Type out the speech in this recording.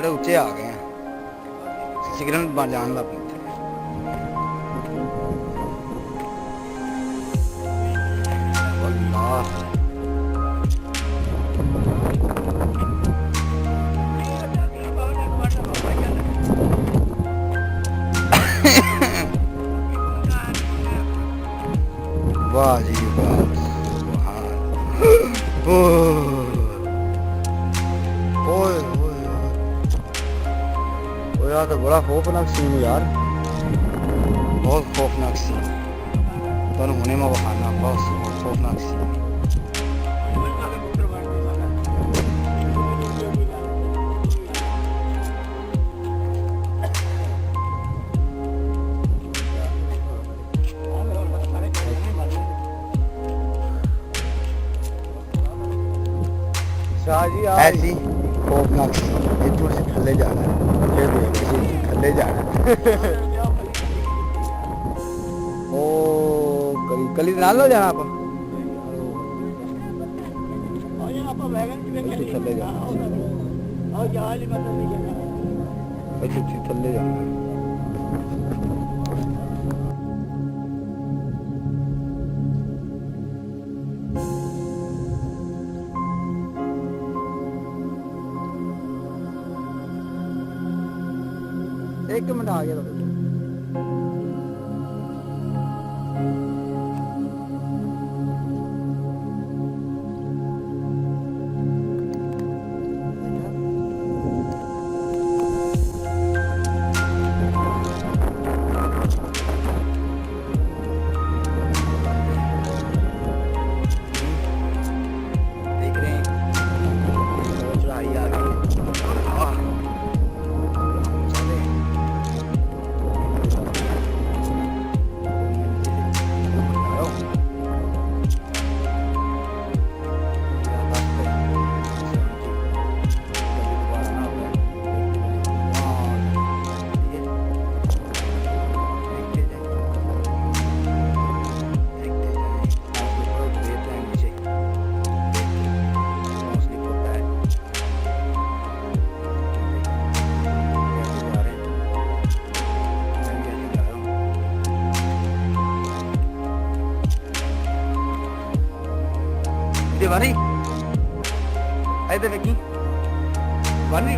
बड़े ऊंचे आ गए हैं, सिग्नल जान लग पी। वाह जी वाह, ओए ओए यार, तो बड़ा खौफनाक सीन है यार, बहुत खौफनाक सीन। तो होने में बहाना, बहुत खौफनाक सीन। ऐसी खौफनाक सीन, इतों से थले जाना है, थले जाना है। ओ कली कली नाल हो जाना आप थले जाना, थले जाना। एक मिनट आ गया। देख रहे हैं चढ़ाई आ गई। Dia mari. Ayo dah pergi. Mari.